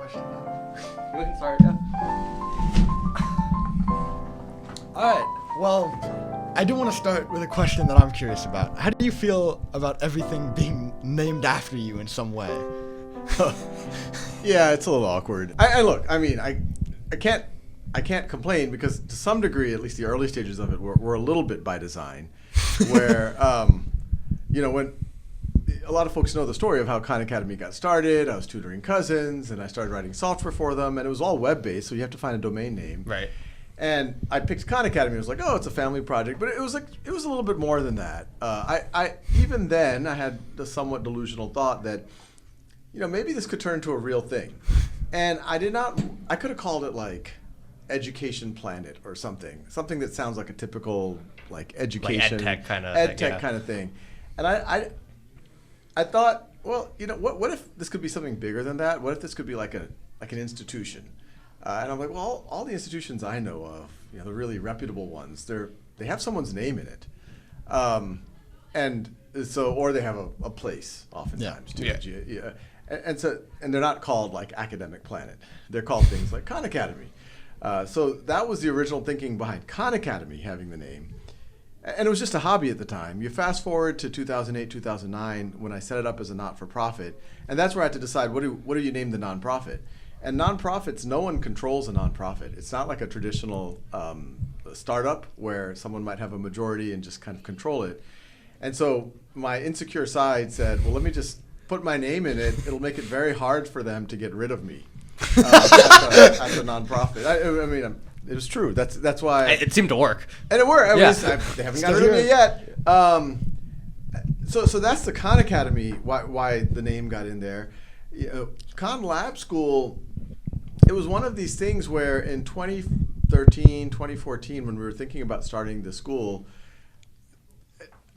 question now. We can start, yeah. Alright, well, I do want to start with a question that I'm curious about. How do you feel about everything being named after you in some way? Yeah, it's a little awkward. I can't complain because to some degree, at least the early stages of it, were a little bit by design, where when a lot of folks know the story of how Khan Academy got started. I was tutoring cousins, and I started writing software for them, and it was all web-based, so you have to find a domain name. Right. And I picked Khan Academy. I was like, oh, it's a family project, but it was a little bit more than that. I even then I had the somewhat delusional thought that, maybe this could turn into a real thing, and I could have called it like Education Planet or something that sounds like a typical like education, like ed tech kind of thing, and I thought, well, what if this could be something bigger than that? What if this could be like an institution? And I'm like, well, all the institutions I know of, the really reputable ones, they have someone's name in it, and so, or they have a place oftentimes too. Yeah. And they're not called like Academic Planet. They're called things like Khan Academy. So that was the original thinking behind Khan Academy having the name. And it was just a hobby at the time. You fast forward to 2008, 2009, when I set it up as a not-for-profit, and that's where I had to decide what do you name the nonprofit. And nonprofits, no one controls a nonprofit. It's not like a traditional startup where someone might have a majority and just kind of control it. And so my insecure side said, well, let me just put my name in it. It'll make it very hard for them to get rid of me as a nonprofit. I mean, it was true. That's why it seemed to work, and it worked. They haven't got rid of me yet. So that's the Khan Academy. Why the name got in there? Khan Lab School. It was one of these things where in 2013, 2014, when we were thinking about starting the school,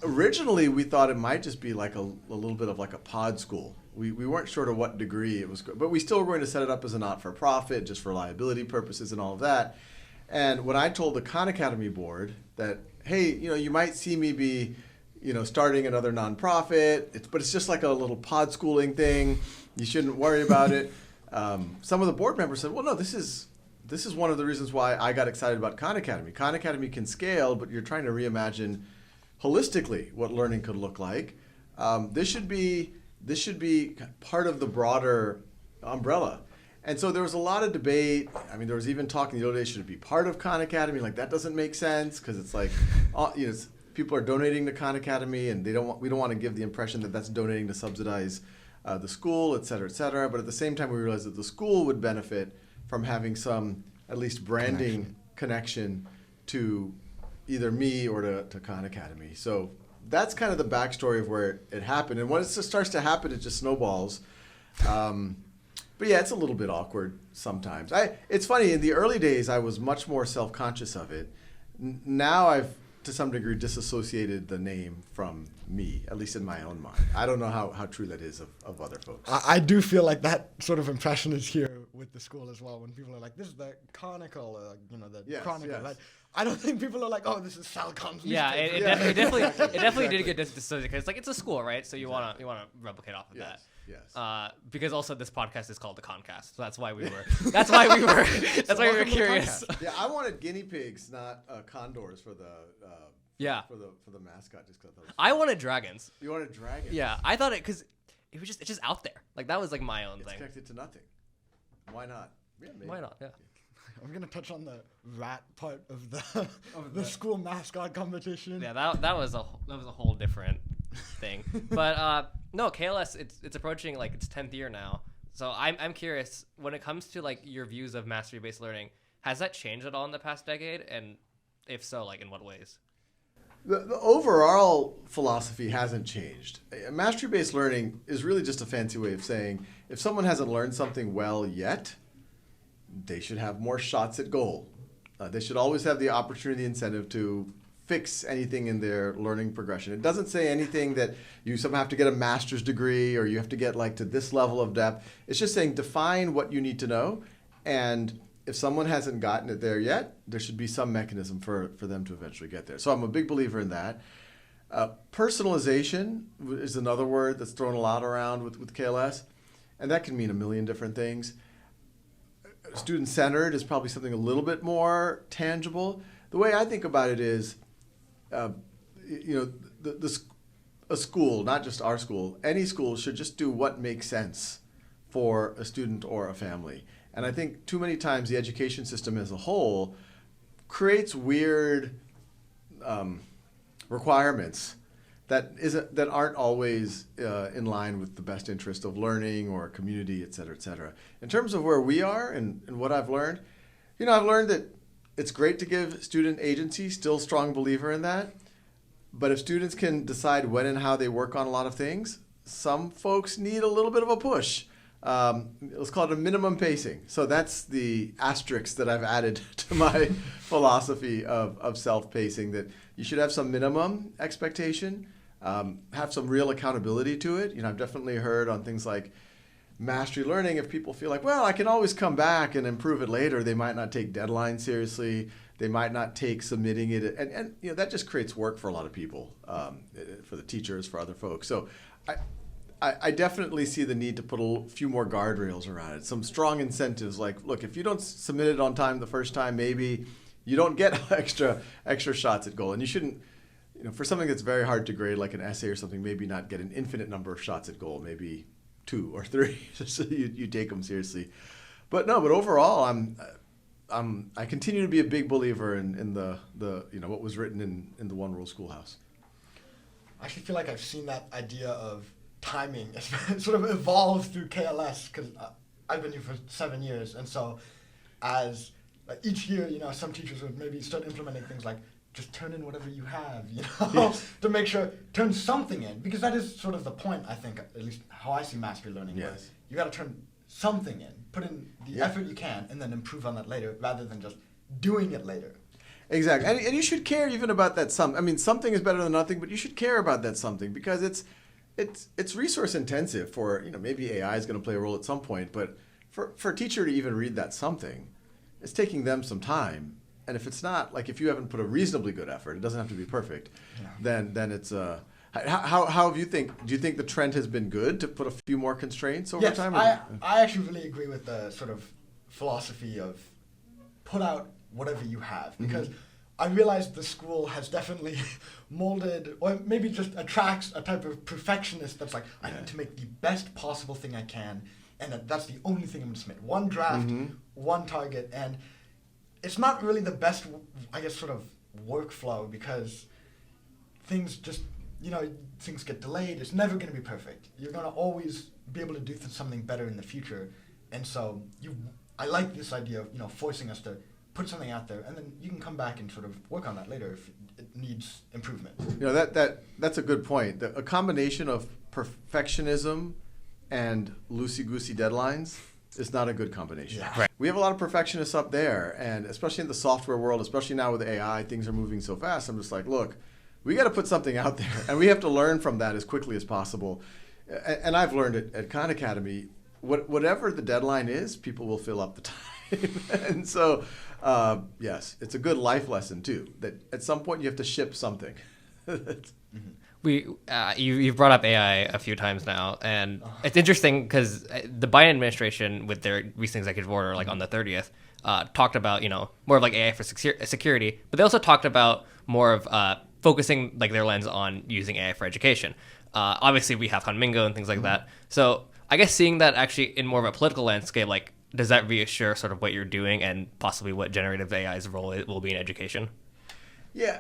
originally we thought it might just be like a little bit of like a pod school. We weren't sure to what degree it was, but we still were going to set it up as a not-for-profit just for liability purposes and all of that. And when I told the Khan Academy board that, hey, you might see me be, starting another nonprofit, but it's just like a little pod schooling thing. You shouldn't worry about it. Some of the board members said, well, no, this is one of the reasons why I got excited about Khan Academy. Khan Academy can scale, but you're trying to reimagine holistically what learning could look like. This should be part of the broader umbrella. And so there was a lot of debate. I mean, there was even talk in the old days, should it be part of Khan Academy? Like, that doesn't make sense because it's like, people are donating to Khan Academy, and we don't want to give the impression that that's donating to subsidize the school, et cetera, et cetera. But at the same time, we realized that the school would benefit from having some, at least branding connection to either me or to Khan Academy. So that's kind of the backstory of where it happened. And when it just starts to happen, it just snowballs. But yeah, it's a little bit awkward sometimes. It's funny, in the early days, I was much more self-conscious of it. Now I've, to some degree, disassociated the name from me, at least in my own mind. I don't know how true that is of other folks. I do feel like that sort of impression is here with the school as well. When people are like, this is the Chronicle, the Chronicle. Yes. I don't think people are like, oh, this is Sal Khan's Yeah, newspaper. it definitely did get disassociated because it's a school, right? So you want to replicate off of that. Yes. Because also this podcast is called the Concast, so that's why we were curious. Yeah, I wanted guinea pigs, not condors for the for the mascot. Just because I wanted dragons. You wanted dragons? Yeah, I thought because it's just out there. Like, that was like my own thing. It's connected to nothing. Why not? Yeah, maybe. Why not? Yeah. I'm going to touch on the rat part of the school mascot competition. Yeah, that was a whole different thing. But no, KLS, it's approaching like its 10th year now. So I'm curious, when it comes to like your views of mastery-based learning, has that changed at all in the past decade? And if so, like, in what ways? The overall philosophy hasn't changed. Mastery-based learning is really just a fancy way of saying if someone hasn't learned something well yet, they should have more shots at goal. They should always have the opportunity, incentive to fix anything in their learning progression. It doesn't say anything that you somehow have to get a master's degree or you have to get like to this level of depth. It's just saying define what you need to know, and if someone hasn't gotten it there yet, there should be some mechanism for them to eventually get there. So I'm a big believer in that. Personalization is another word that's thrown a lot around with KLS, and that can mean a million different things. student-centered is probably something a little bit more tangible. The way I think about it is, a school, not just our school, any school should just do what makes sense for a student or a family. And I think too many times the education system as a whole creates weird requirements that aren't always in line with the best interest of learning or community, et cetera, et cetera. In terms of where we are and what I've learned, I've learned that it's great to give student agency, still strong believer in that. But if students can decide when and how they work on a lot of things, some folks need a little bit of a push. Let's call it a minimum pacing. So that's the asterisk that I've added to my philosophy of self-pacing, that you should have some minimum expectation, have some real accountability to it. I've definitely heard on things like mastery learning, if people feel like, well, I can always come back and improve it later, they might not take deadlines seriously. They might not take submitting it. And that just creates work for a lot of people, for the teachers, for other folks. So I definitely see the need to put a few more guardrails around it. Some strong incentives like, look, if you don't submit it on time the first time, maybe you don't get extra shots at goal. And you shouldn't, for something that's very hard to grade, like an essay or something, maybe not get an infinite number of shots at goal, maybe 2 or 3, so you take them seriously. But overall, I continue to be a big believer in the what was written in the One Rule Schoolhouse. I actually feel like I've seen that idea of timing sort of evolve through KLS, because I've been here for 7 years, and so as each year, some teachers would maybe start implementing things like just turn in whatever you have, Yes. to make sure, turn something in, because that is sort of the point, I think, at least how I see mastery learning. Yes. You got to turn something in, put in the Yeah. effort you can, and then improve on that later, rather than just doing it later. Exactly, and you should care even about that some. I mean, something is better than nothing, but you should care about that something, because it's resource intensive. For maybe AI is going to play a role at some point, but for a teacher to even read that something, it's taking them some time. And if it's not, like if you haven't put a reasonably good effort, it doesn't have to be perfect. Yeah. Then it's how have you do you think the trend has been good to put a few more constraints over time? I actually really agree with the sort of philosophy of put out whatever you have, because I realized the school has definitely molded, or maybe just attracts a type of perfectionist that's like, I need to make the best possible thing I can, and that's the only thing I'm going to submit. One draft, one target, and it's not really the best, I guess, sort of workflow, because things just, things get delayed. It's never going to be perfect. You're going to always be able to do something better in the future. And so I like this idea of, forcing us to put something out there, and then you can come back and sort of work on that later if it needs improvement. That's a good point. A combination of perfectionism and loosey-goosey deadlines is not a good combination. Yeah. Right. We have a lot of perfectionists up there, and especially in the software world, especially now with AI, things are moving so fast. I'm just like, look, we got to put something out there, and we have to learn from that as quickly as possible. And I've learned it at Khan Academy, whatever the deadline is, people will fill up the time. And so, yes, it's a good life lesson too, that at some point you have to ship something. You've brought up AI a few times now, and it's interesting because the Biden administration, with their recent executive order, like on the 30th, talked about more of like AI for security, but they also talked about more of focusing like their lens on using AI for education. Obviously, we have Hanmingo and things like that. So I guess seeing that actually in more of a political landscape, like, does that reassure sort of what you're doing and possibly what generative AI's role will be in education? Yeah,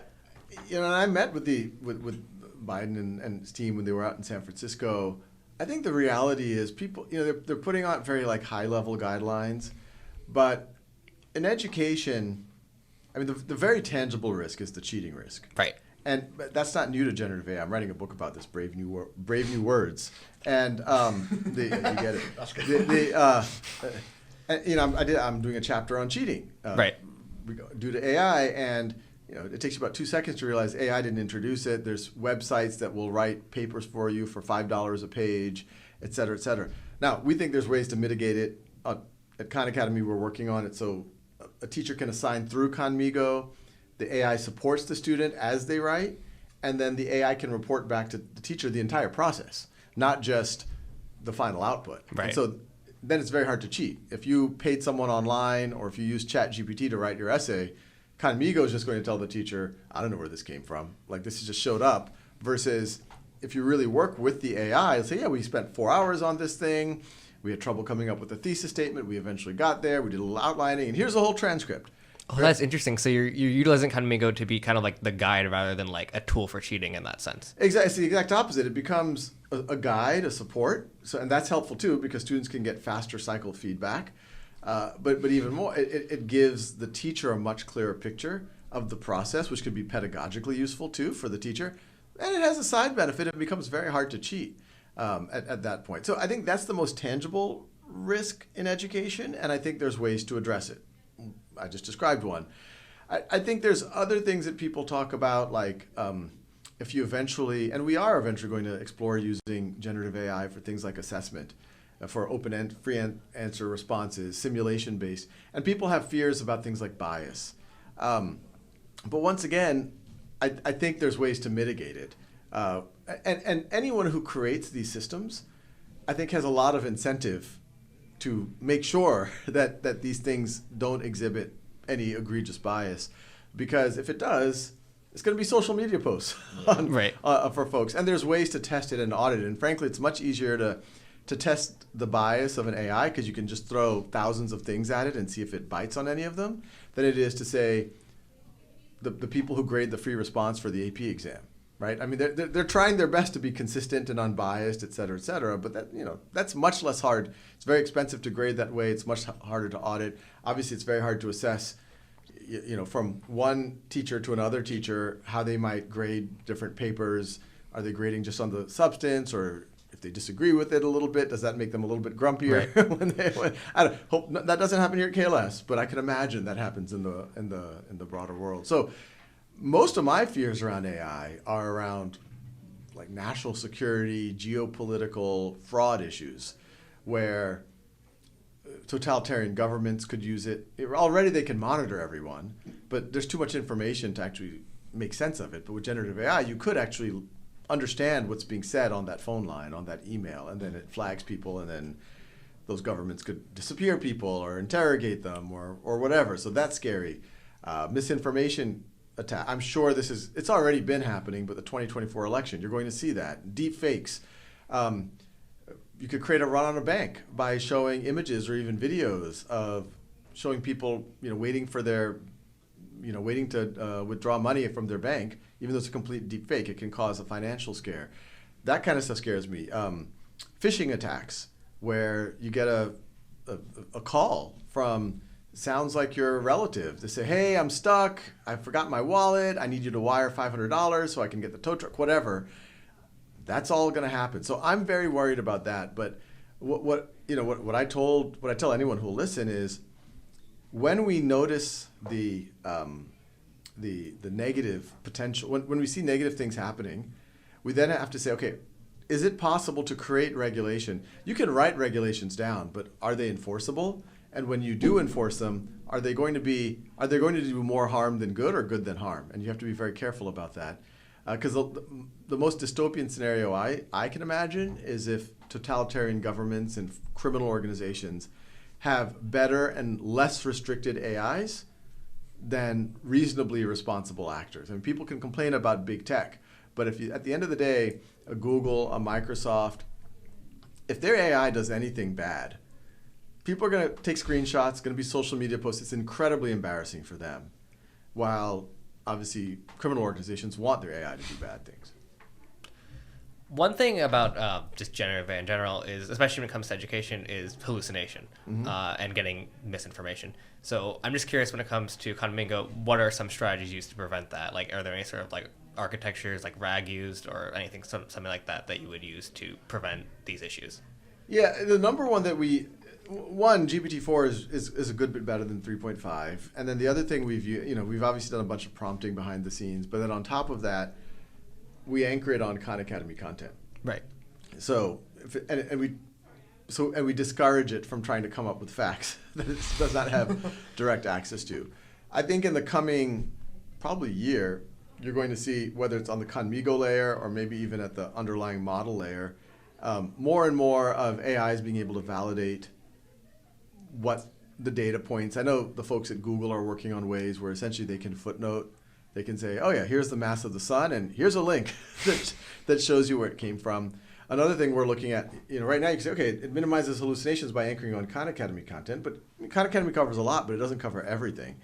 and I met with Biden and his team when they were out in San Francisco. I think the reality is people, they're putting out very like high level guidelines, but in education, I mean, the very tangible risk is the cheating risk. Right. And that's not new to generative AI. I'm writing a book about this, Brave New Words, and you get it. That's good. I'm doing a chapter on cheating. Right. Due to AI, and it takes you about 2 seconds to realize AI didn't introduce it. There's websites that will write papers for you for $5 a page, et cetera, et cetera. Now, we think there's ways to mitigate it. At Khan Academy, we're working on it so a teacher can assign through Khanmigo. The AI supports the student as they write, and then the AI can report back to the teacher the entire process, not just the final output. Right. And so then it's very hard to cheat. If you paid someone online or if you use ChatGPT to write your essay, Khanmigo is just going to tell the teacher, I don't know where this came from. Like, this just showed up. Versus if you really work with the AI, say, yeah, we spent 4 hours on this thing. We had trouble coming up with a thesis statement. We eventually got there. We did a little outlining. And here's the whole transcript. Oh, that's interesting. So you're utilizing Khanmigo to be kind of like the guide rather than like a tool for cheating in that sense. Exactly. It's the exact opposite. It becomes a guide, a support. So, and that's helpful too because students can get faster cycle feedback. But even more, it gives the teacher a much clearer picture of the process, which could be pedagogically useful too for the teacher. And it has a side benefit. It becomes very hard to cheat at that point. So I think that's the most tangible risk in education, and I think there's ways to address it. I just described one. I think there's other things that people talk about, like if you eventually, and we are eventually going to explore using generative AI for things like assessment, for open free answer responses, simulation-based, and people have fears about things like bias. But once again, I think there's ways to mitigate it. And anyone who creates these systems, I think, has a lot of incentive to make sure that these things don't exhibit any egregious bias. Because if it does, it's going to be social media posts for folks. And there's ways to test it and audit it. And frankly, it's much easier to test the bias of an AI because you can just throw thousands of things at it and see if it bites on any of them than it is to say the people who grade the free response for the AP exam. Right? I mean, they're trying their best to be consistent and unbiased, et cetera, but that's much less hard. It's very expensive to grade that way. It's much harder to audit. Obviously, it's very hard to assess, from one teacher to another teacher, how they might grade different papers. Are they grading just on the substance, or if they disagree with it a little bit, does that make them a little bit grumpier? Right. I hope that doesn't happen here at KLS, but I can imagine that happens in the broader world. So most of my fears around AI are around like national security, geopolitical fraud issues, where totalitarian governments could use it. Already they can monitor everyone, but there's too much information to actually make sense of it. But with generative AI, you could actually understand what's being said on that phone line, on that email, and then it flags people, and then those governments could disappear people or interrogate them or whatever. So that's scary. Misinformation attack. I'm sure it's already been happening, but the 2024 election, you're going to see that. Deep fakes. You could create a run on a bank by showing images or even videos of showing people, waiting to withdraw money from their bank, even though it's a complete deep fake. It can cause a financial scare. That kind of stuff scares me. Phishing attacks, where you get a call from, sounds like your relative. They say, hey, I'm stuck. I forgot my wallet. I need you to wire $500 so I can get the tow truck, whatever. That's all going to happen. So I'm very worried about that. But what I tell anyone who will listen is, when we notice the negative potential, when we see negative things happening, we then have to say, okay, is it possible to create regulation? You can write regulations down, but are they enforceable? And when you do enforce them, are they going to do more harm than good, or good than harm? And you have to be very careful about that. Because the most dystopian scenario I can imagine is if totalitarian governments and criminal organizations have better and less restricted AIs than reasonably responsible actors. I mean, people can complain about big tech, but if at the end of the day, a Google, a Microsoft, if their AI does anything bad, people are going to take screenshots, going to be social media posts. It's incredibly embarrassing for them. While obviously criminal organizations want their AI to do bad things. One thing about just generative AI in general is, especially when it comes to education, is hallucination and getting misinformation. So I'm just curious, when it comes to Khanmigo, what are some strategies used to prevent that? Like, are there any sort of like architectures like RAG used or anything, something like that you would use to prevent these issues? Yeah, the number one that GPT-4 is a good bit better than 3.5, and then the other thing we've obviously done a bunch of prompting behind the scenes, but then on top of that, we anchor it on Khan Academy content. Right. So we discourage it from trying to come up with facts that it does not have direct access to. I think in the coming probably year, you're going to see, whether it's on the Khanmigo layer or maybe even at the underlying model layer, more and more of AIs being able to validate what the data points. I know the folks at Google are working on ways where essentially they can footnote. They can say, oh yeah, here's the mass of the sun, and here's a link that shows you where it came from. Another thing we're looking at, right now you can say, okay, it minimizes hallucinations by anchoring on Khan Academy content, but Khan Academy covers a lot, but it doesn't cover everything.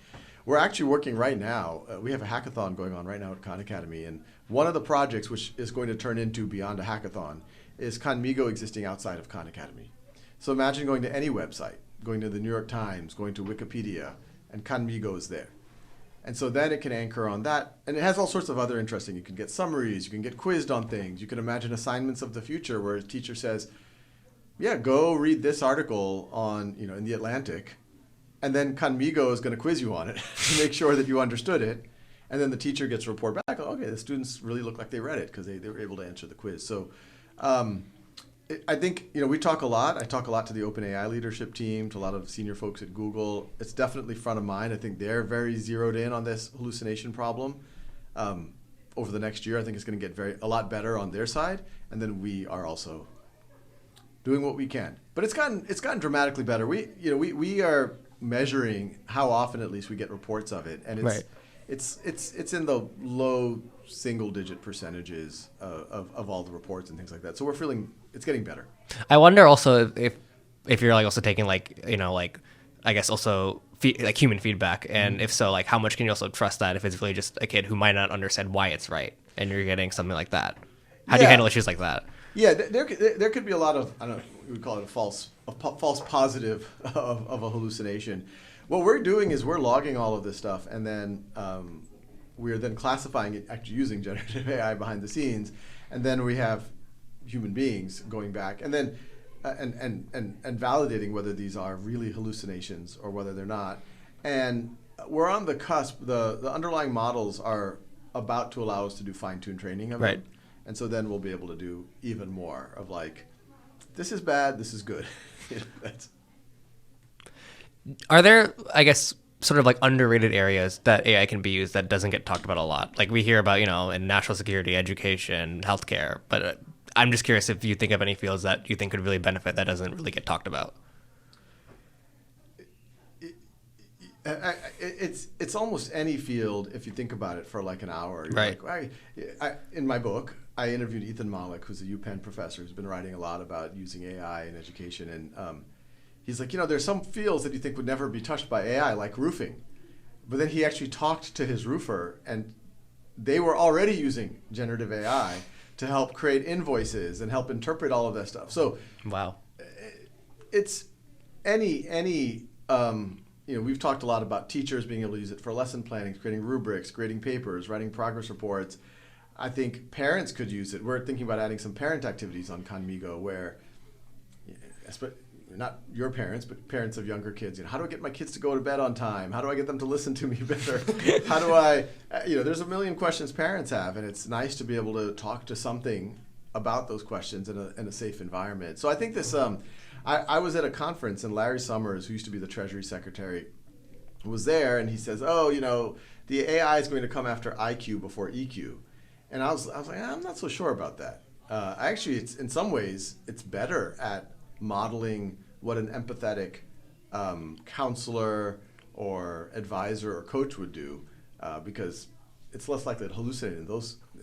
We're actually working right now, we have a hackathon going on right now at Khan Academy, and one of the projects which is going to turn into beyond a hackathon is Khanmigo existing outside of Khan Academy. So imagine going to any website, going to the New York Times, going to Wikipedia, and Khanmigo is there. And so then it can anchor on that. And it has all sorts of other interesting. You can get summaries. You can get quizzed on things. You can imagine assignments of the future where a teacher says, yeah, go read this article on, in the Atlantic. And then Khanmigo is going to quiz you on it to make sure that you understood it. And then the teacher gets a report back. Oh, okay, the students really look like they read it because they were able to answer the quiz. So I think, we talk a lot. I talk a lot to the OpenAI leadership team, to a lot of senior folks at Google. It's definitely front of mind. I think they're very zeroed in on this hallucination problem. Over the next year, I think it's going to get a lot better on their side. And then we are also doing what we can. But it's gotten dramatically better. We are measuring how often at least we get reports of it. And it's in the low single-digit percentages of all the reports and things like that. So we're feeling it's getting better. I wonder also if you're also taking I guess also human feedback, and if so, how much can you also trust that if it's really just a kid who might not understand why it's right, and you're getting something like that? How do you handle issues like that? Yeah, there could be a lot of, I don't know, we would call it a false positive of a hallucination. What we're doing is we're logging all of this stuff, and then we're then classifying it, actually using generative AI behind the scenes, and then we have human beings going back, and then and validating whether these are really hallucinations or whether they're not. And we're on the cusp. The underlying models are about to allow us to do fine-tuned training of it. And so then we'll be able to do even more of this is bad, this is good. Are there, I guess, sort of underrated areas that AI can be used that doesn't get talked about a lot? We hear about, in national security, education, healthcare, but I'm just curious if you think of any fields that you think could really benefit that doesn't really get talked about. It's almost any field if you think about it for an hour. You're in my book, I interviewed Ethan Malik, who's a UPenn professor who's been writing a lot about using AI in education, and he's like, there's some fields that you think would never be touched by AI, like roofing. But then he actually talked to his roofer, and they were already using generative AI to help create invoices and help interpret all of that stuff. So, wow, it's any we've talked a lot about teachers being able to use it for lesson planning, creating rubrics, grading papers, writing progress reports. I think parents could use it. We're thinking about adding some parent activities on Khanmigo where, not your parents, but parents of younger kids. How do I get my kids to go to bed on time? How do I get them to listen to me better? How do I, there's a million questions parents have, and it's nice to be able to talk to something about those questions in a safe environment. So I think this, I was at a conference, and Larry Summers, who used to be the Treasury Secretary, was there, and he says, the AI is going to come after IQ before EQ. And I was like, I'm not so sure about that. Actually, it's in some ways, it's better at modeling what an empathetic counselor or advisor or coach would do, because it's less likely to hallucinate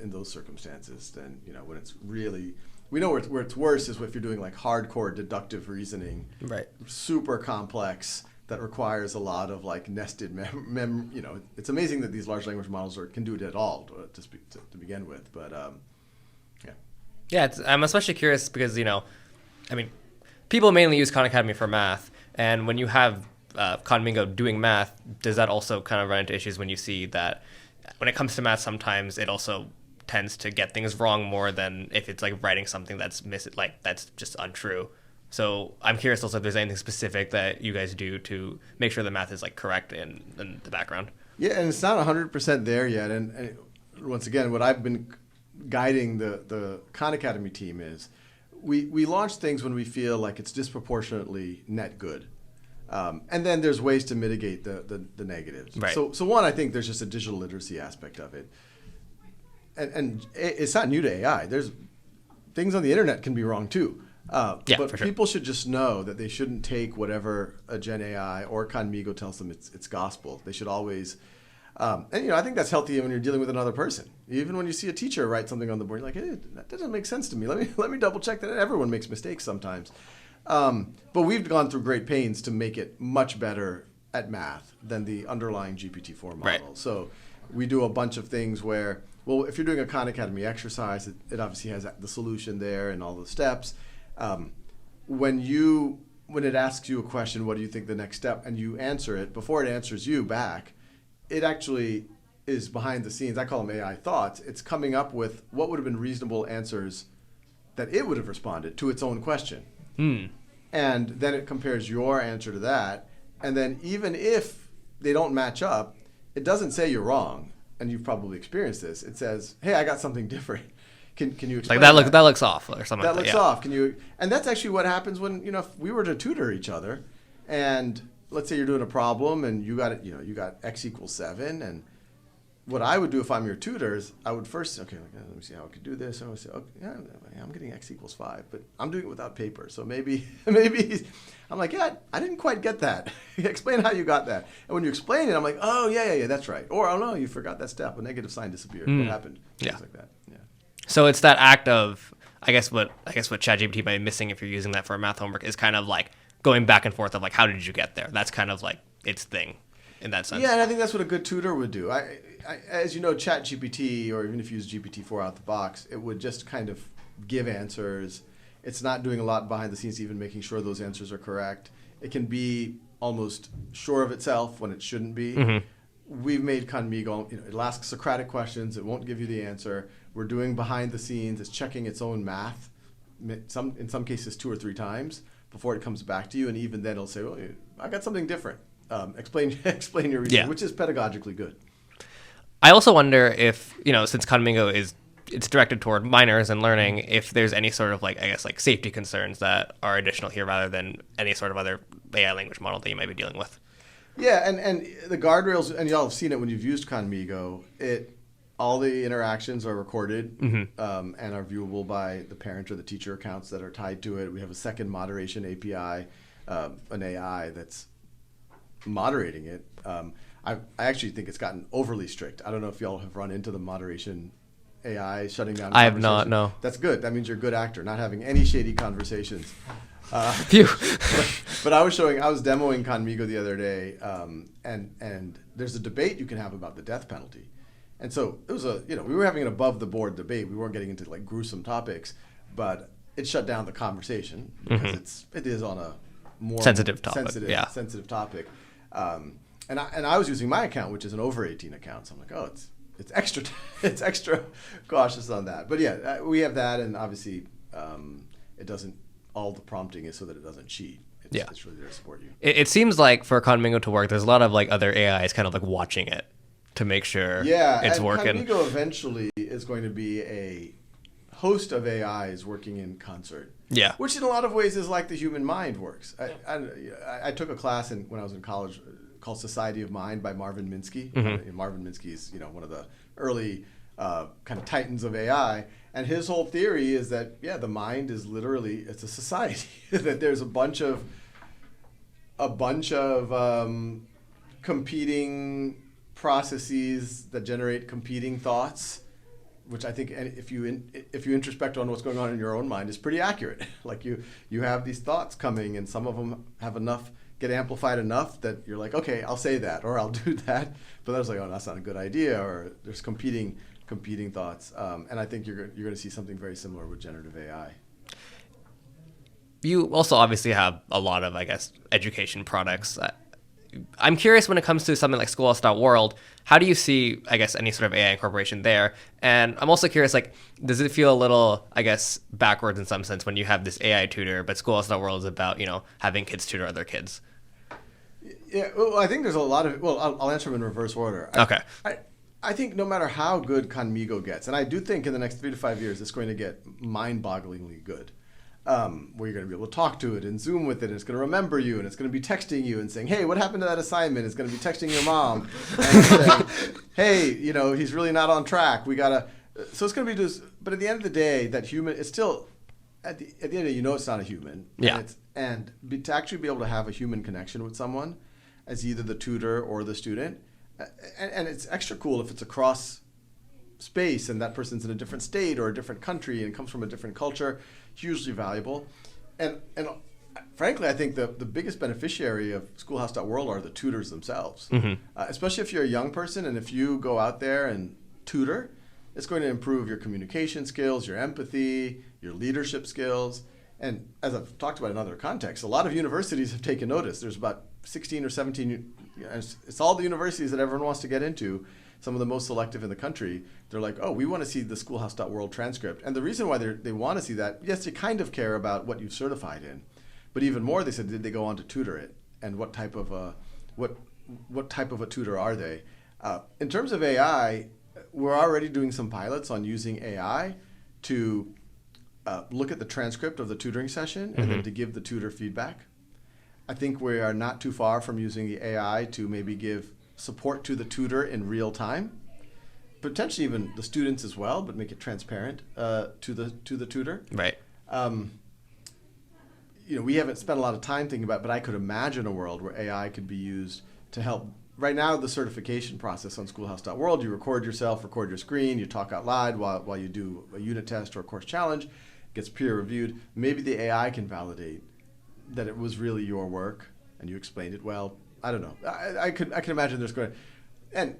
in those circumstances than when it's really. We know where it's worse is if you're doing hardcore deductive reasoning, super complex that requires a lot of nested it's amazing that these large language models can do it at all to begin with, but I'm especially curious because people mainly use Khan Academy for math, and when you have Khanmigo doing math, does that also kind of run into issues when you see that when it comes to math, sometimes it also tends to get things wrong more than if it's writing something that's that's just untrue. So I'm curious also if there's anything specific that you guys do to make sure the math is correct in the background. Yeah, and it's not 100% there yet. And once again, what I've been guiding the Khan Academy team is we launch things when we feel like it's disproportionately net good. And then there's ways to mitigate the negatives. Right. So one, I think there's just a digital literacy aspect of it. And it's not new to AI. There's things on the internet can be wrong too. But for sure. people should just know that they shouldn't take whatever a Gen AI or Conmigo tells them it's gospel. They should always, and I think that's healthy when you're dealing with another person. Even when you see a teacher write something on the board, you're like, hey, that doesn't make sense to me. Let me double check that. Everyone makes mistakes sometimes. But we've gone through great pains to make it much better at math than the underlying GPT-4 model. Right. So we do a bunch of things where, well, if you're doing a Khan Academy exercise, it obviously has the solution there and all the steps. When it asks you a question, what do you think the next step, and you answer it, before it answers you back, it actually is behind the scenes. I call them AI thoughts. It's coming up with what would have been reasonable answers that it would have responded to its own question. And then it compares your answer to that. And then even if they don't match up, it doesn't say you're wrong. And you've probably experienced this. It says, hey, I got something different. Can you explain like that looks off or something that like that? looks off. Can you? And that's actually what happens when, if we were to tutor each other, and let's say you're doing a problem and you got it, you got x equals 7, and what I would do if I'm your tutor is I would first, let me see how I could do this. I would say, okay, yeah, I'm getting x equals 5, but I'm doing it without paper. So maybe I'm like, yeah, I didn't quite get that. Explain how you got that. And when you explain it, I'm like, oh, yeah, that's right. Or, oh, no, you forgot that step. A negative sign disappeared. What happened? Things like that. Yeah. So it's that act of, I guess what ChatGPT might be missing if you're using that for a math homework is kind of like going back and forth of like, how did you get there? That's kind of like its thing in that sense. Yeah, and I think that's what a good tutor would do. I as you know, ChatGPT, or even if you use GPT-4 out the box, it would just kind of give answers. It's not doing a lot behind the scenes, even making sure those answers are correct. It can be almost sure of itself when it shouldn't be. Mm-hmm. We've made Conmigo, it'll ask Socratic questions. It won't give you the answer. We're doing behind the scenes. It's checking its own math, in some cases 2 or 3 times before it comes back to you. And even then it'll say, well, I got something different. Explain your reason, which is pedagogically good. I also wonder if, since Conmigo it's directed toward minors and learning, if there's any sort of safety concerns that are additional here rather than any sort of other AI language model that you might be dealing with. Yeah, and the guardrails, and y'all have seen it when you've used Conmigo, all the interactions are recorded and are viewable by the parent or the teacher accounts that are tied to it. We have a second moderation API, an AI that's moderating it. I actually think it's gotten overly strict. I don't know if y'all have run into the moderation AI shutting down. I have not, no. That's good. That means you're a good actor, not having any shady conversations. Phew. But I was demoing Conmigo the other day, and there's a debate you can have about the death penalty. And so it was we were having an above the board debate. We weren't getting into gruesome topics, but it shut down the conversation because it is on a more sensitive topic. Sensitive topic. And I was using my account, which is an over 18 account. So I'm like, oh, it's extra cautious on that. But yeah, we have that, and obviously it doesn't. All the prompting is so that it doesn't cheat. It's really there to support you. It seems like for Conmigo to work, there's a lot of other AIs kind of watching it to make sure it's working. Conmigo eventually is going to be a host of AIs working in concert. Yeah. Which in a lot of ways is like the human mind works. I took a class when I was in college called Society of Mind by Marvin Minsky. Marvin Minsky is one of the early kind of titans of AI. And his whole theory is that, the mind is literally, it's a society. That there's a bunch of competing processes that generate competing thoughts, which I think if you introspect on what's going on in your own mind is pretty accurate. You have these thoughts coming, and some of them have get amplified enough that you're like, okay, I'll say that, or I'll do that. But then I was like, oh, that's not a good idea, or there's competing thoughts. And I think you're going to see something very similar with generative AI. You also obviously have a lot of, education products. I'm curious when it comes to something like Schoolhouse.world, how do you see, any sort of AI incorporation there? And I'm also curious, does it feel a little, backwards in some sense when you have this AI tutor, but Schoolhouse.world is about, having kids tutor other kids? Yeah, well, I think there's a lot of, I'll answer them in reverse order. Okay. I think no matter how good Conmigo gets, and I do think in the next 3 to 5 years, it's going to get mind-bogglingly good. Where you're going to be able to talk to it and Zoom with it, and it's going to remember you, and it's going to be texting you and saying, hey, what happened to that assignment? It's going to be texting your mom and saying, hey, he's really not on track. So it's going to be just, but at the end of the day, that human, it's still, at the end of the day, you know it's not a human. Yeah. To actually be able to have a human connection with someone as either the tutor or the student, and it's extra cool if it's across space and that person's in a different state or a different country and comes from a different culture, hugely valuable. And frankly, I think the biggest beneficiary of Schoolhouse.world are the tutors themselves. Especially if you're a young person and if you go out there and tutor, it's going to improve your communication skills, your empathy, your leadership skills. And as I've talked about in other contexts, a lot of universities have taken notice. There's about 16 or 17, it's all the universities that everyone wants to get into, some of the most selective in the country. They're like, oh, we want to see the Schoolhouse.world transcript. And the reason why they want to see that, yes, you kind of care about what you've certified in. But even more, they said, did they go on to tutor it? And what type of a tutor are they? In terms of AI, we're already doing some pilots on using AI to look at the transcript of the tutoring session and then to give the tutor feedback. I think we are not too far from using the AI to maybe give support to the tutor in real time, potentially even the students as well, but make it transparent to the tutor. Right. We haven't spent a lot of time thinking about it, but I could imagine a world where AI could be used to help. Right now, the certification process on Schoolhouse.world, you record yourself, record your screen, you talk out loud while you do a unit test or a course challenge, gets peer reviewed. Maybe the AI can validate that it was really your work and you explained it well. I don't know. I can imagine there's going to, and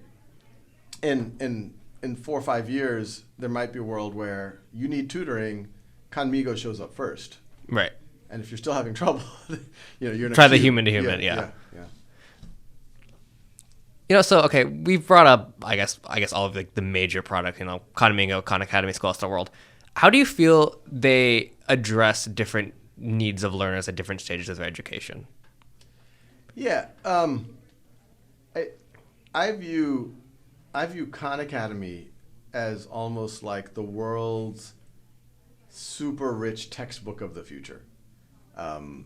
in 4 or 5 years, there might be a world where you need tutoring, Conmigo shows up first. Right. And if you're still having trouble, you're in a try the queue. human to human. Yeah. Yeah. So okay, we've brought up, I guess all of the major product, Conmigo, Khan Academy, Schoolhouse.world. How do you feel they address different needs of learners at different stages of their education? Yeah, I view Khan Academy as almost like the world's super rich textbook of the future. Our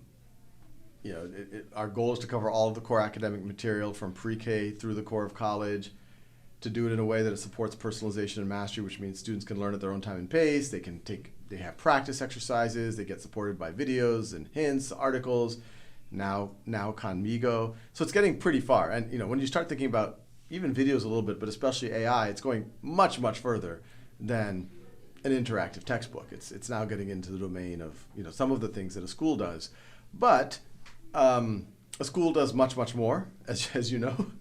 goal is to cover all of the core academic material from pre-K through the core of college, to do it in a way that it supports personalization and mastery, which means students can learn at their own time and pace. They have practice exercises. They get supported by videos and hints, articles. Now Conmigo. So it's getting pretty far. And when you start thinking about even videos a little bit, but especially AI, it's going much, much further than an interactive textbook. It's now getting into the domain of some of the things that a school does. But a school does much, much more, as you know,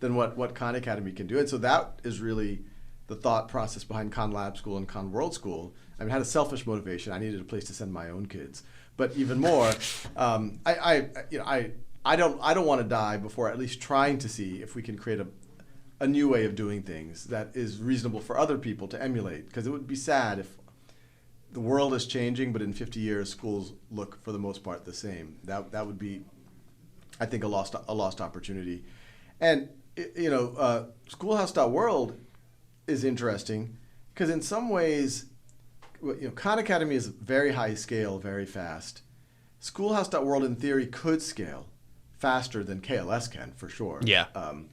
than what Khan Academy can do. And so that is really the thought process behind Khan Lab School and Khan World School. I mean, I had a selfish motivation. I needed a place to send my own kids. But even more, I don't want to die before at least trying to see if we can create a new way of doing things that is reasonable for other people to emulate. Because it would be sad if the world is changing, but in 50 years schools look for the most part the same. That would be, I think, a lost opportunity. And Schoolhouse.world is interesting because in some ways, Khan Academy is very high scale, very fast. Schoolhouse.world in theory could scale faster than KLS can, for sure. Yeah.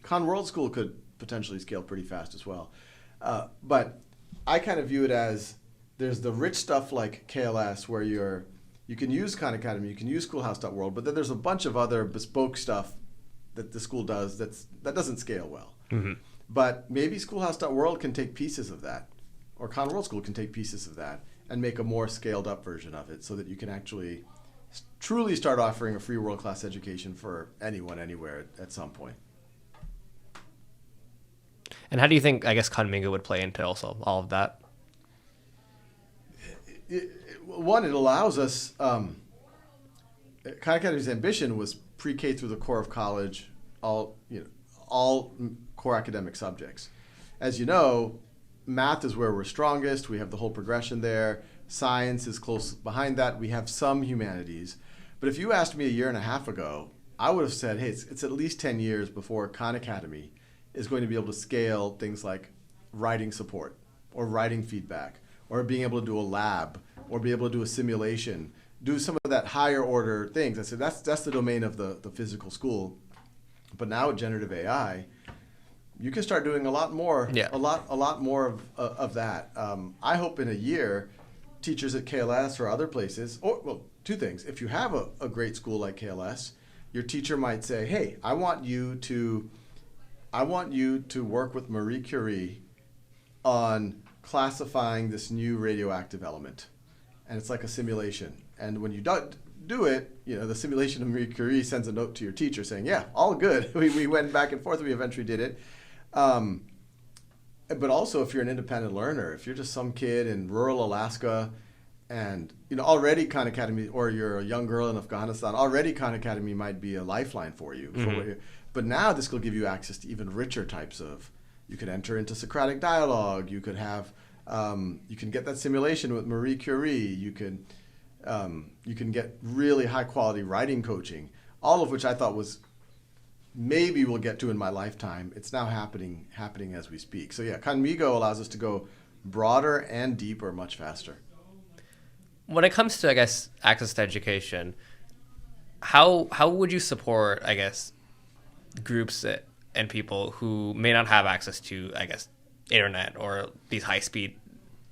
Khan World School could potentially scale pretty fast as well. But I kind of view it as there's the rich stuff like KLS where you can use Khan Academy, you can use Schoolhouse.world, but then there's a bunch of other bespoke stuff that the school does that doesn't scale well. Mm-hmm. But maybe Schoolhouse.world can take pieces of that, or Khan World School can take pieces of that and make a more scaled up version of it so that you can actually truly start offering a free world-class education for anyone, anywhere at some point. And how do you think, Conmigo would play into also all of that? One, it allows us, Khan Academy's ambition was pre-K through the core of college, all core academic subjects. As you know, math is where we're strongest. We have the whole progression there. Science is close behind that. We have some humanities. But if you asked me a year and a half ago, I would have said, hey, it's at least 10 years before Khan Academy is going to be able to scale things like writing support or writing feedback or being able to do a lab or be able to do a simulation, do some of that higher order things. I said that's the domain of the physical school. But now with generative AI, you can start doing a lot more, a lot more of that. I hope in a year teachers at KLS or other places, or, well, two things. If you have a great school like KLS, your teacher might say, hey, I want you to work with Marie Curie on classifying this new radioactive element. And it's like a simulation. And when you do it, the simulation of Marie Curie sends a note to your teacher saying, yeah, all good. We went back and forth. We eventually did it. But also, if you're an independent learner, if you're just some kid in rural Alaska and, already Khan Academy, or you're a young girl in Afghanistan, already Khan Academy might be a lifeline for you. Mm-hmm. But now this will give you access to even richer types of, you could enter into Socratic dialogue, you could have, you can get that simulation with Marie Curie, you can get really high quality writing coaching, all of which I thought was, maybe we'll get to in my lifetime. It's now happening as we speak. So yeah, Conmigo allows us to go broader and deeper much faster. When it comes to, I guess, access to education, how would you support, I guess, groups and people who may not have access to, I guess, internet or these high speed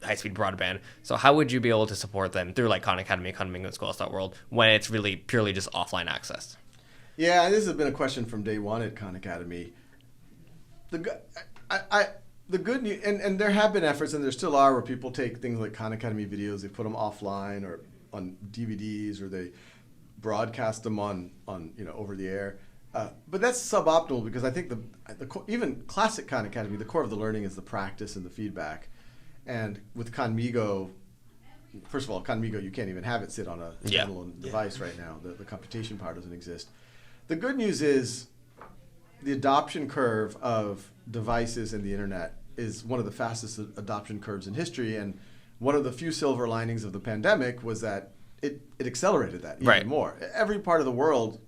broadband? So how would you be able to support them through like Khan Academy, Conmigo, Schoolhouse.world when it's really purely just offline access? Yeah, this has been a question from day one at Khan Academy. The good news, and there have been efforts, and there still are, where people take things like Khan Academy videos, they put them offline or on DVDs, or they broadcast them on over the air. But that's suboptimal, because I think even classic Khan Academy, the core of the learning is the practice and the feedback. And with Conmigo, first of all, Conmigo, you can't even have it sit on a standalone device right now. The computation power doesn't exist. The good news is the adoption curve of devices and the internet is one of the fastest adoption curves in history. And one of the few silver linings of the pandemic was that it accelerated that even more. Every part of the world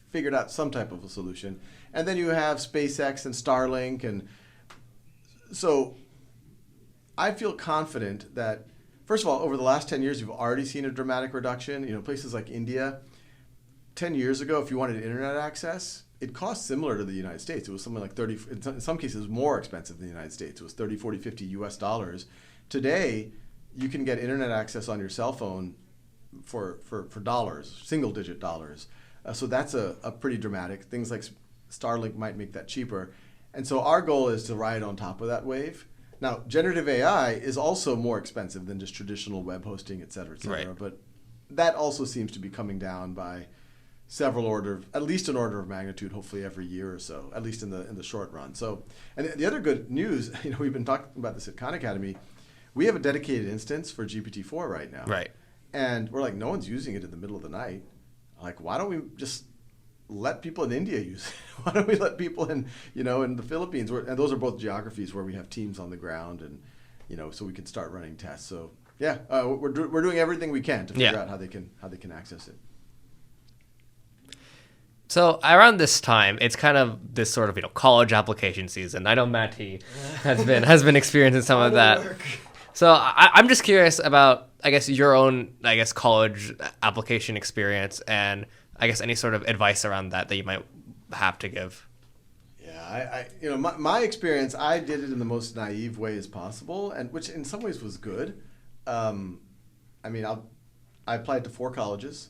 figured out some type of a solution. And then you have SpaceX and Starlink. And so I feel confident that, first of all, over the last 10 years, you've already seen a dramatic reduction. Places like India, 10 years ago, if you wanted internet access, it cost similar to the United States. It was something like 30, in some cases more expensive than the United States. It was 30, 40, 50 US dollars. Today, you can get internet access on your cell phone for dollars, single digit dollars. So that's a pretty dramatic. Things like Starlink might make that cheaper. And so our goal is to ride on top of that wave. Now, generative AI is also more expensive than just traditional web hosting, et cetera, et cetera. Right. But that also seems to be coming down by at least an order of magnitude, hopefully every year or so, at least in the short run. So, and the other good news, we've been talking about this at Khan Academy, we have a dedicated instance for GPT-4 right now. Right. And we're like, no one's using it in the middle of the night. Like, why don't we just let people in India use it? Why don't we let people in the Philippines, and those are both geographies where we have teams on the ground, and so we can start running tests. So yeah, we're doing everything we can to figure out how they can access it. So around this time, it's kind of this sort of college application season. I know Matty has been experiencing some of that. So I'm just curious about, I guess, your own, college application experience, and I guess any sort of advice around that you might have to give. Yeah, my experience, I did it in the most naive way as possible, and which in some ways was good. I applied to 4 colleges.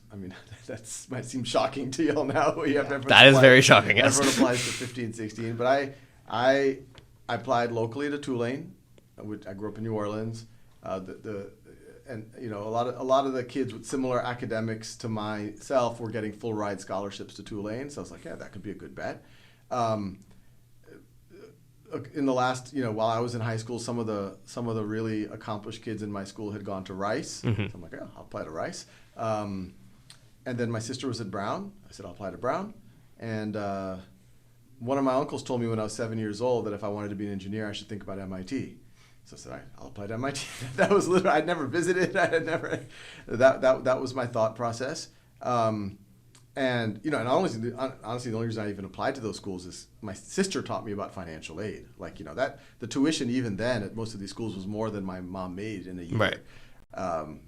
That might seem shocking to you all now. That is very shocking, yes. Everyone applies to 15, 16. But I applied locally to Tulane. I grew up in New Orleans. A lot of the kids with similar academics to myself were getting full ride scholarships to Tulane. So I was like, yeah, that could be a good bet. In the last, while I was in high school, some of the really accomplished kids in my school had gone to Rice. Mm-hmm. So I'm like, I'll apply to Rice. And then my sister was at Brown. I said, I'll apply to Brown. And one of my uncles told me when I was 7 years old that if I wanted to be an engineer, I should think about MIT. So I said, all right, I'll apply to MIT. That was literally, I'd never visited. That was my thought process. And honestly, the only reason I even applied to those schools is my sister taught me about financial aid. Like, that the tuition even then at most of these schools was more than my mom made in a year. Right. And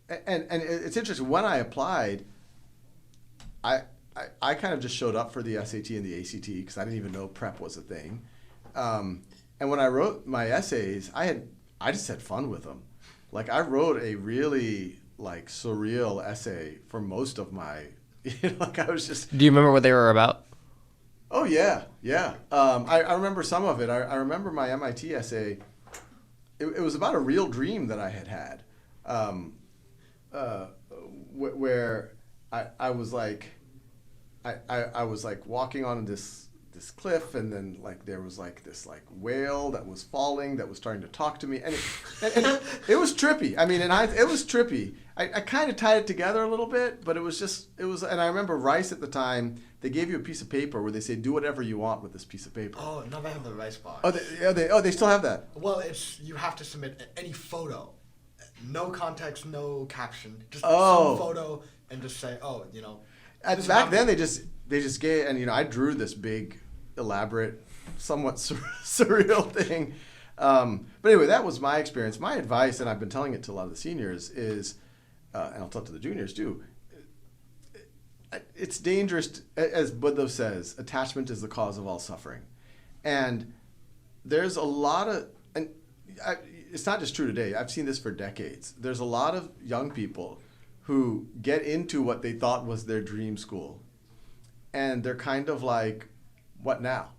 it's interesting. When I applied, I kind of just showed up for the SAT and the ACT because I didn't even know prep was a thing. And when I wrote my essays, I just had fun with them. Like I wrote a really like surreal essay for most of my, like I was just. Do you remember what they were about? Oh yeah. I remember some of it. I remember my MIT essay. It was about a real dream that I had, where I was like, I was like walking on this cliff, and then like there was like this like whale that was falling that was starting to talk to me, and it was trippy. I mean, it was trippy. I kind of tied it together a little bit, but it was. And I remember Rice at the time. They gave you a piece of paper where they say, do whatever you want with this piece of paper. Oh, now they have the Rice box. They still have that. Well, you have to submit any photo, no context, no caption, just Oh. some photo, and just say, Back then they just gave, and I drew this big, elaborate, somewhat surreal thing. But anyway, that was my experience. My advice, and I've been telling it to a lot of the seniors, is, and I'll tell it to the juniors too. It's dangerous, as Buddha says, attachment is the cause of all suffering. And there's a lot of, and it's not just true today, I've seen this for decades. There's a lot of young people who get into what they thought was their dream school. And they're kind of like, what now?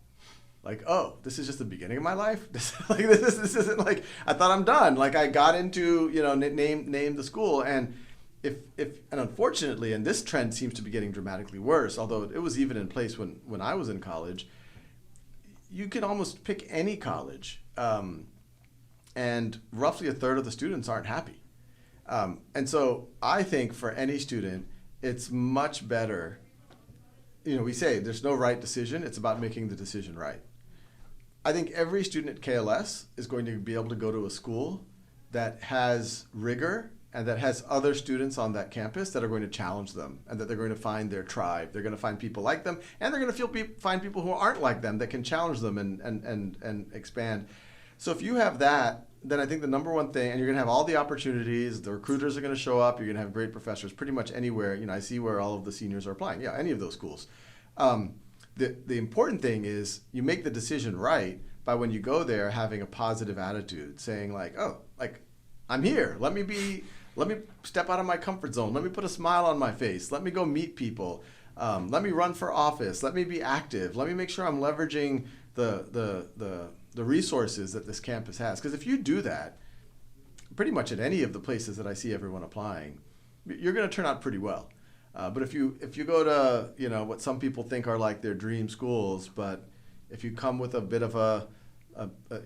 Like, oh, this is just the beginning of my life? This isn't like, I thought I'm done. Like I got into, name the school, and and unfortunately, and this trend seems to be getting dramatically worse, although it was even in place when I was in college, you can almost pick any college, and roughly a third of the students aren't happy. And so I think for any student, it's much better, we say there's no right decision, it's about making the decision right. I think every student at KLS is going to be able to go to a school that has rigor and that has other students on that campus that are going to challenge them, and that they're going to find their tribe. They're going to find people like them, and they're going to find people who aren't like them that can challenge them and expand. So if you have that, then I think the number one thing, and you're going to have all the opportunities, the recruiters are going to show up, you're going to have great professors pretty much anywhere. I see where all of the seniors are applying. Yeah, any of those schools. The important thing is you make the decision right by when you go there having a positive attitude, saying like, oh, like I'm here. Let me step out of my comfort zone. Let me put a smile on my face. Let me go meet people. Let me run for office. Let me be active. Let me make sure I'm leveraging the resources that this campus has. Because if you do that, pretty much at any of the places that I see everyone applying, you're going to turn out pretty well. But if you go to what some people think are like their dream schools, but if you come with a bit of a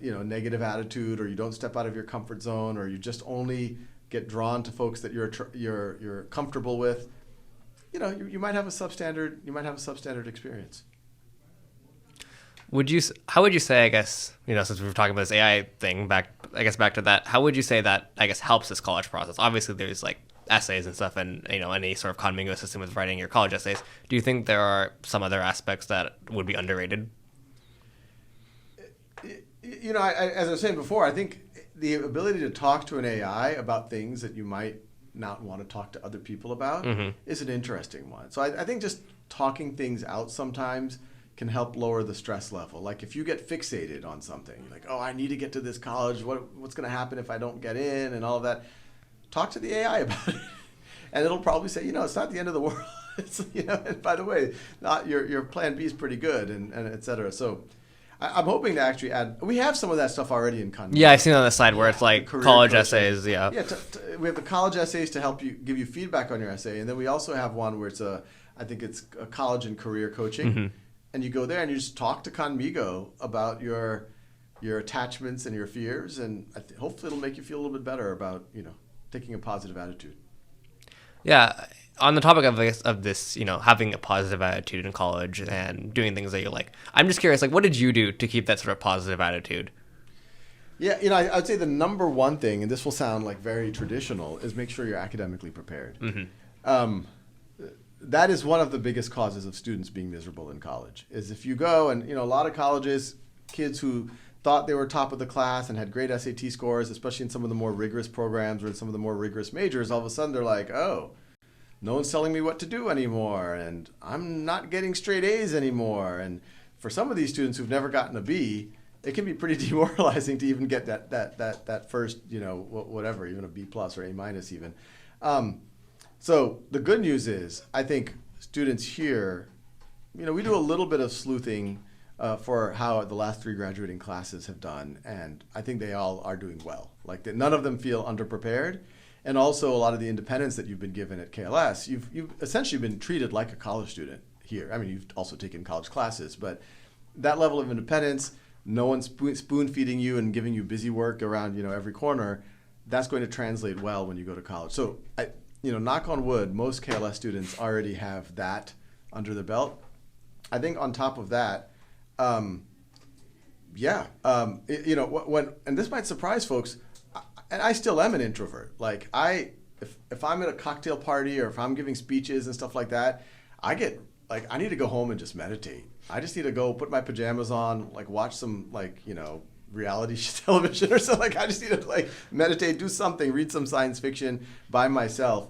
negative attitude, or you don't step out of your comfort zone, or you just only get drawn to folks that you're comfortable with, you might have a substandard experience. How would you say, I guess, since we were talking about this AI thing, back to that, how would you say that, I guess, helps this college process? Obviously, there's like essays and stuff, and any sort of conmingo system with writing your college essays. Do you think there are some other aspects that would be underrated? As I was saying before, I think the ability to talk to an AI about things that you might not want to talk to other people about is an interesting one. So I think just talking things out sometimes can help lower the stress level. Like if you get fixated on something, like, oh, I need to get to this college, what's going to happen if I don't get in, and all of that, talk to the AI about it. And it'll probably say, it's not the end of the world. It's, and by the way, not your plan B is pretty good, and et cetera. So I'm hoping to actually add, we have some of that stuff already in Khan. Yeah, I've seen on the side where it's like college coaching. essays. Yeah. Yeah, we have the college essays to help you, give you feedback on your essay. And then we also have one where it's I think it's a college and career coaching. And you go there and you just talk to Conmigo about your attachments and your fears. And hopefully it'll make you feel a little bit better about, taking a positive attitude. Yeah. On the topic of this, having a positive attitude in college and doing things that you like, I'm just curious, like, what did you do to keep that sort of positive attitude? Yeah, I would say the number one thing, and this will sound like very traditional, is make sure you're academically prepared. That is one of the biggest causes of students being miserable in college, is if you go and, a lot of colleges, kids who thought they were top of the class and had great SAT scores, especially in some of the more rigorous programs or in some of the more rigorous majors, all of a sudden they're like, oh, no one's telling me what to do anymore, and I'm not getting straight A's anymore. And for some of these students who've never gotten a B, it can be pretty demoralizing to even get that first, whatever, even a B plus or A minus even. So the good news is, I think students here, we do a little bit of sleuthing for how the last 3 graduating classes have done, and I think they all are doing well. Like none of them feel underprepared, and also a lot of the independence that you've been given at KLS, you've essentially been treated like a college student here. I mean, you've also taken college classes, but that level of independence, no one's spoon feeding you and giving you busy work around every corner. That's going to translate well when you go to college. So knock on wood, most KLS students already have that under their belt. I think on top of that, and this might surprise folks, and I still am an introvert. Like if I'm at a cocktail party or if I'm giving speeches and stuff like that, I need to go home and just meditate. I just need to go put my pajamas on, watch some reality television or something. I just need to meditate, do something, read some science fiction by myself.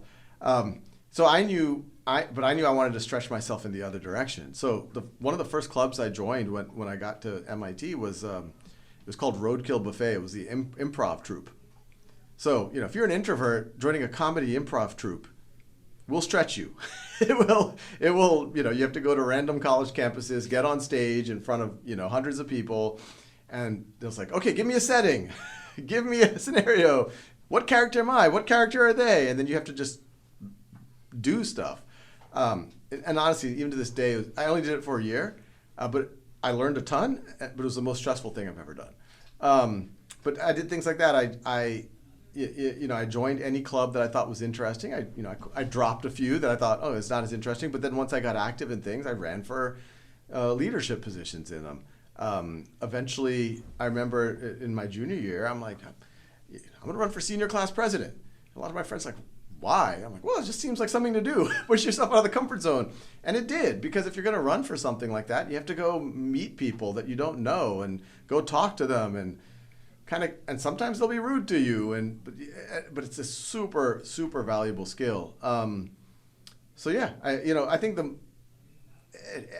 So I knew I wanted to stretch myself in the other direction. So one of the first clubs I joined when I got to MIT was it was called Roadkill Buffet. It was the improv troupe. So if you're an introvert joining a comedy improv troupe, we'll stretch you. It will. You have to go to random college campuses, get on stage in front of hundreds of people, and they'll say, okay, give me a setting, give me a scenario. What character am I? What character are they? And then you have to just do stuff. And honestly, even to this day, I only did it for a year, but I learned a ton. But it was the most stressful thing I've ever done. But I did things like that. I joined any club that I thought was interesting. I dropped a few that I thought, oh, it's not as interesting. But then once I got active in things, I ran for leadership positions in them. Eventually, I remember in my junior year, I'm like, I'm going to run for senior class president. A lot of my friends are like, why? I'm like, well, it just seems like something to do. Push yourself out of the comfort zone. And it did, because if you're going to run for something like that, you have to go meet people that you don't know and go talk to them and sometimes they'll be rude to you, but it's a super, super valuable skill. So yeah, I think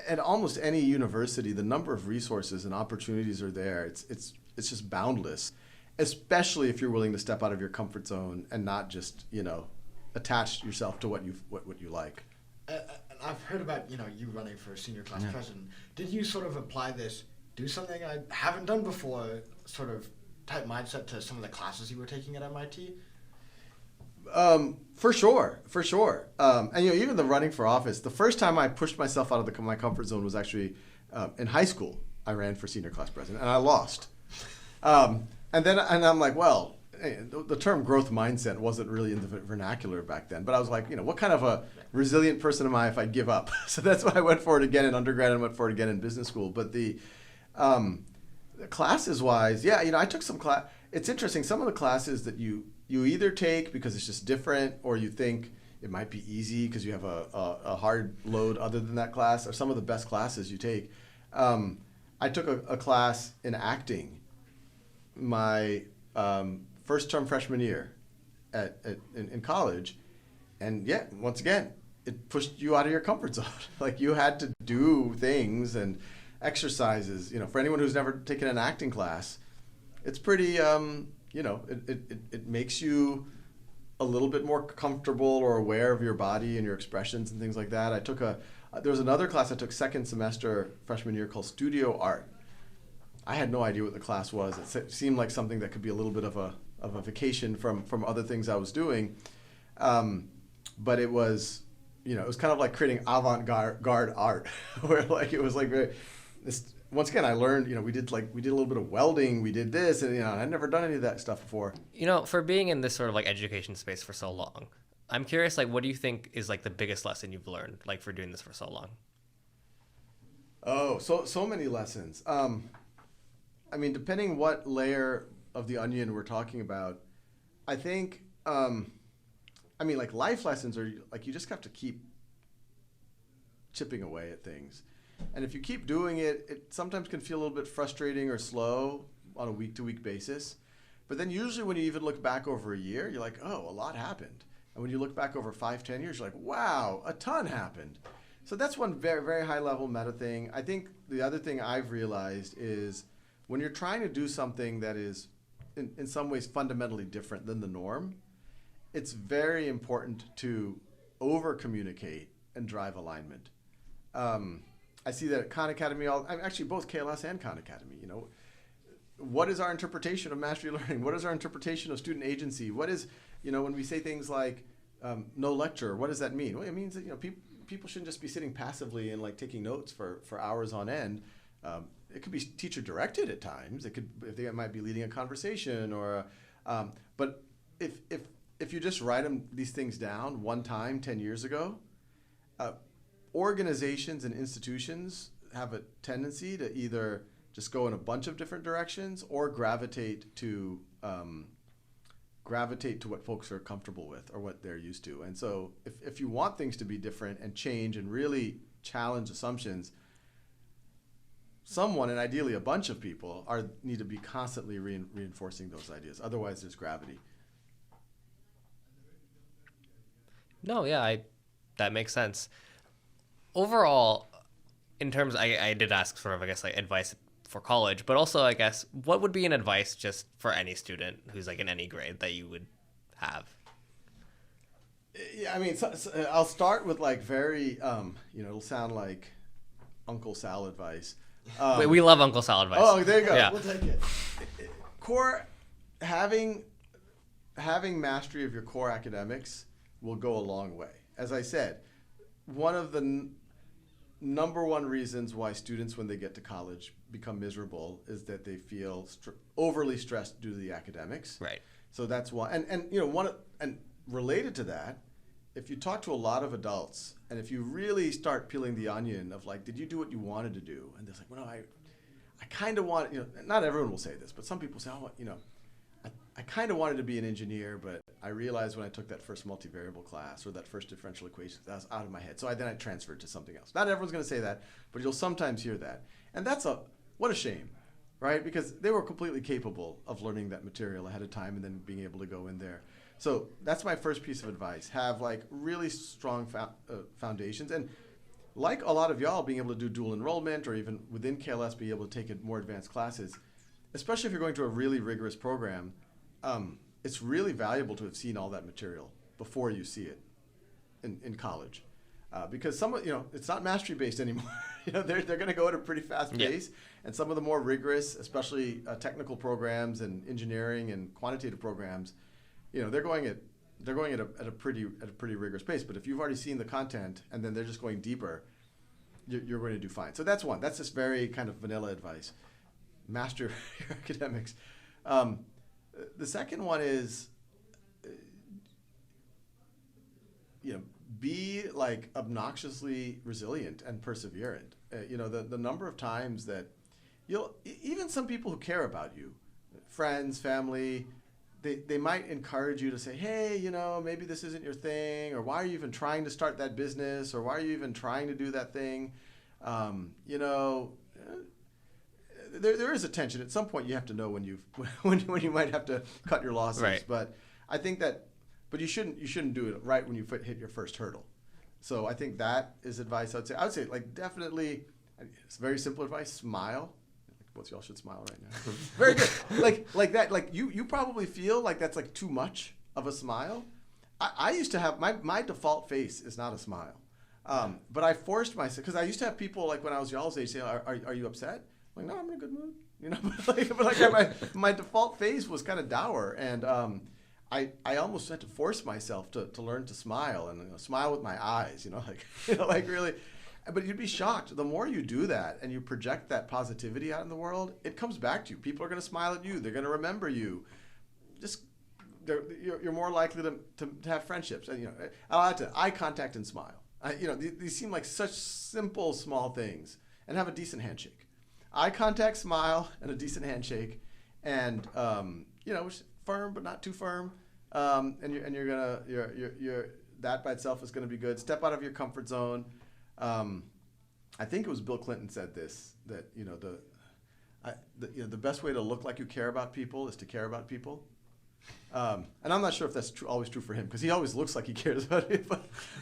at almost any university, the number of resources and opportunities are there. It's just boundless, especially if you're willing to step out of your comfort zone and not just attach yourself to what you like. I've heard about you running for senior class president. Did you sort of apply this, do something I haven't done before, sort of type mindset to some of the classes you were taking at MIT? For sure. And even the running for office, the first time I pushed myself out of my comfort zone was actually in high school. I ran for senior class president and I lost. And I'm like, well, the term growth mindset wasn't really in the vernacular back then, but I was like, what kind of a resilient person am I if I give up? So that's why I went for it again in undergrad and went for it again in business school. But the classes wise, I took some class. It's interesting. Some of the classes that you either take because it's just different, or you think it might be easy because you have a hard load other than that class, are some of the best classes you take. I took a class in acting my first term freshman year in college, and once again, it pushed you out of your comfort zone. Like you had to do things and exercises. For anyone who's never taken an acting class, it's pretty. It makes you a little bit more comfortable or aware of your body and your expressions and things like that. There was another class I took second semester freshman year called Studio Art. I had no idea what the class was. It seemed like something that could be a little bit of a vacation from other things I was doing, but it was it was kind of like creating avant-garde art, where it was very. Once again, I learned, we did a little bit of welding, we did this, and I'd never done any of that stuff before. For being in this sort of education space for so long, I'm curious, what do you think is the biggest lesson you've learned, for doing this for so long? Oh, so many lessons. Depending what layer of the onion we're talking about, I think, life lessons are you just have to keep chipping away at things. And if you keep doing it, it sometimes can feel a little bit frustrating or slow on a week-to-week basis. But then usually when you even look back over a year, you're like, oh, a lot happened. And when you look back over 5-10 years, you're like, wow, a ton happened. So that's one very, very high-level meta thing. I think the other thing I've realized is when you're trying to do something that is in some ways fundamentally different than the norm, it's very important to over communicate and drive alignment. I see that at Khan Academy, actually both KLS and Khan Academy, you know, what is our interpretation of mastery learning? What is our interpretation of student agency? What is, you know, when we say things like no lecture, what does that mean? Well, it means that, you know, people shouldn't just be sitting passively and like taking notes for hours on end. It could be teacher directed at times. It could, if they might be leading a conversation or, but if you just write these things down one time 10 years ago, organizations and institutions have a tendency to either just go in a bunch of different directions or gravitate to what folks are comfortable with or what they're used to. And so if you want things to be different and change and really challenge assumptions, someone, and ideally a bunch of people, need to be constantly reinforcing those ideas. Otherwise, there's gravity. No, yeah, that makes sense. Overall, in terms, I did ask sort of, I guess, like advice for college, but also, I guess, what would be an advice just for any student who's like in any grade that you would have? Yeah, I mean, so I'll start with like very, you know, it'll sound like Uncle Sal advice. Wait, we love Uncle Sal advice. Oh, there you go. Yeah. We'll take it. Having mastery of your core academics will go a long way. As I said, one of the number one reasons why students, when they get to college, become miserable is that they feel overly stressed due to the academics. Right. So that's why, and you know, and related to that, if you talk to a lot of adults, and if you really start peeling the onion of like, did you do what you wanted to do? And they're like, well, no, I kind of want, you know, not everyone will say this, but some people say, oh, you know, I kind of wanted to be an engineer, but I realized when I took that first multivariable class or that first differential equation, that was out of my head. So then I transferred to something else. Not everyone's going to say that, but you'll sometimes hear that. And what a shame, right? Because they were completely capable of learning that material ahead of time and then being able to go in there. So that's my first piece of advice. Have like really strong foundations. And like a lot of y'all being able to do dual enrollment or even within KLS be able to take more advanced classes, especially if you're going to a really rigorous program, it's really valuable to have seen all that material before you see it in college. Because it's not mastery based anymore. You know, they're going to go at a pretty fast pace, and some of the more rigorous, especially technical programs and engineering and quantitative programs, you know, they're going at a pretty rigorous pace. But if you've already seen the content and then they're just going deeper, you're going to do fine. So that's one. That's just very kind of vanilla advice. Master your academics. The second one is, you know, be like obnoxiously resilient and perseverant. You know, the number of times that even some people who care about you, friends, family, they might encourage you to say, hey, you know, maybe this isn't your thing, or why are you even trying to start that business, or why are you even trying to do that thing? You know, there is a tension. At some point, you have to know when you might have to cut your losses. Right. But I think but you shouldn't do it right when you hit your first hurdle. So I think that is advice I would say like definitely, it's very simple advice. Smile. Both of y'all should smile right now. Very good. Like that. Like you probably feel like that's like too much of a smile. I used to have my default face is not a smile, but I forced myself because I used to have people like when I was y'all's age say, "Are you upset?" I'm like, no, I'm in a good mood. You know, but my default face was kind of dour, and I almost had to force myself to learn to smile and smile with my eyes. Like really. But you'd be shocked. The more you do that and you project that positivity out in the world, it comes back to you. People are going to smile at you. They're going to remember you. You're more likely to have friendships. And, I'll add to eye contact and smile. These seem like such simple, small things. And have a decent handshake. Eye contact, smile, and a decent handshake, and firm but not too firm. And you're that by itself is going to be good. Step out of your comfort zone. I think it was Bill Clinton said this, that the best way to look like you care about people is to care about people. And I'm not sure if that's always true for him, because he always looks like he cares about it.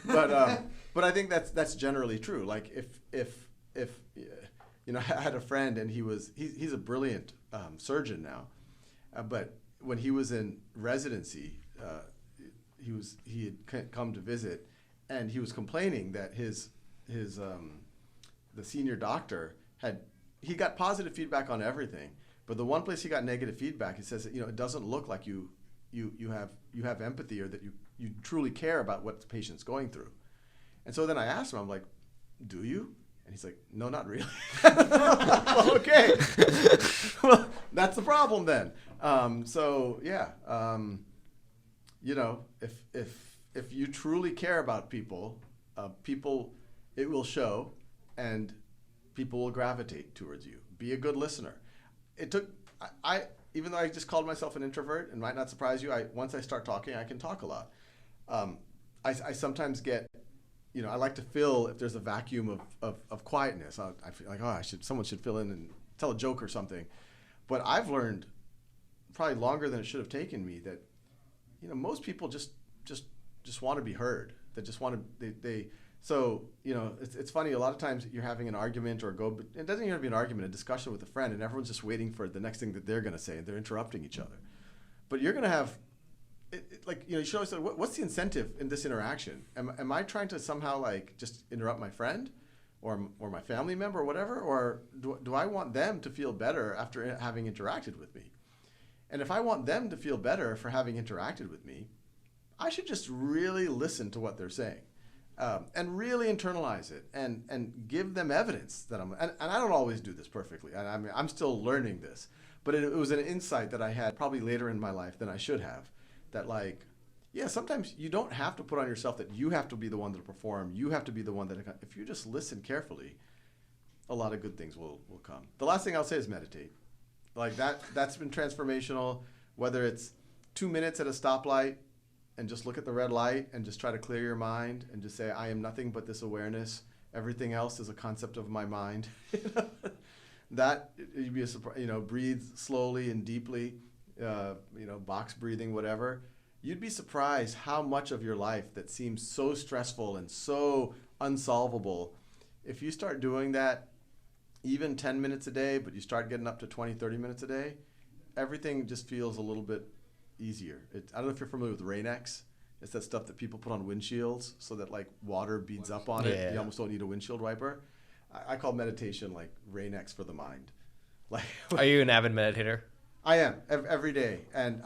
But I think that's generally true. Like if I had a friend and he's a brilliant surgeon now, but when he was in residency, he had come to visit, and he was complaining that the senior doctor he got positive feedback on everything, but the one place he got negative feedback, he says that, it doesn't look like you have empathy, or that you truly care about what the patient's going through. And so then I asked him, I'm like, do you? And he's like, no, not really. Well, okay. Well, that's the problem then. If you truly care about people, it will show, and people will gravitate towards you. Be a good listener. Even though I just called myself an introvert, and might not surprise you, once I start talking, I can talk a lot. I sometimes get, I like to fill if there's a vacuum of quietness. I feel like, someone should fill in and tell a joke or something. But I've learned, probably longer than it should have taken me, that most people just want to be heard. They just want to it's funny, a lot of times you're having an argument it doesn't even have to be an argument, a discussion with a friend, and everyone's just waiting for the next thing that they're going to say, and they're interrupting each other. But you're going to have you should always say, what's the incentive in this interaction? Am I trying to somehow just interrupt my friend or my family member or whatever, or do I want them to feel better after having interacted with me? And if I want them to feel better for having interacted with me, I should just really listen to what they're saying, and really internalize it, and give them evidence that and I don't always do this perfectly. I'm still learning this, but it was an insight that I had probably later in my life than I should have. That sometimes you don't have to put on yourself that you have to be the one to perform. You have to be the one that, if you just listen carefully, a lot of good things will come. The last thing I'll say is meditate. That's been transformational, whether it's 2 minutes at a stoplight and just look at the red light and just try to clear your mind and just say, I am nothing but this awareness. Everything else is a concept of my mind. That, you'd be breathe slowly and deeply, box breathing, whatever. You'd be surprised how much of your life that seems so stressful and so unsolvable, if you start doing that even 10 minutes a day, but you start getting up to 20, 30 minutes a day, everything just feels a little bit easier. I don't know if you're familiar with Rain-X. It's that stuff that people put on windshields so that water beads up on it. You almost don't need a windshield wiper. I call meditation Rain-X for the mind. Are you an avid meditator? I am, every day. And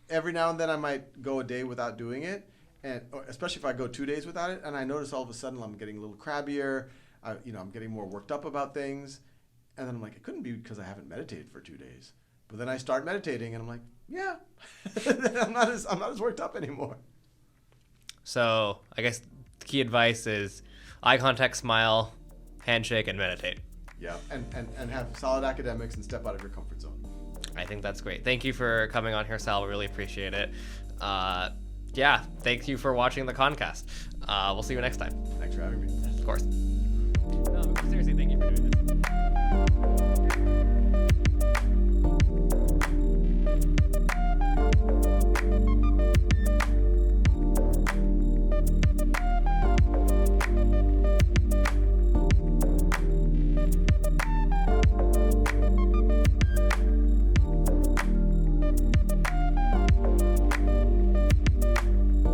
every now and then I might go a day without doing it, or especially if I go 2 days without it, and I notice all of a sudden I'm getting a little crabbier. I'm getting more worked up about things. And then I'm like, it couldn't be because I haven't meditated for 2 days. But then I start meditating, and I'm like, yeah, I'm not as worked up anymore. So I guess the key advice is eye contact, smile, handshake, and meditate. Yeah, and have solid academics and step out of your comfort zone. I think that's great. Thank you for coming on here, Sal. We really appreciate it. Thank you for watching the Concast. We'll see you next time. Thanks for having me. Of course. No, seriously, thank you for doing this.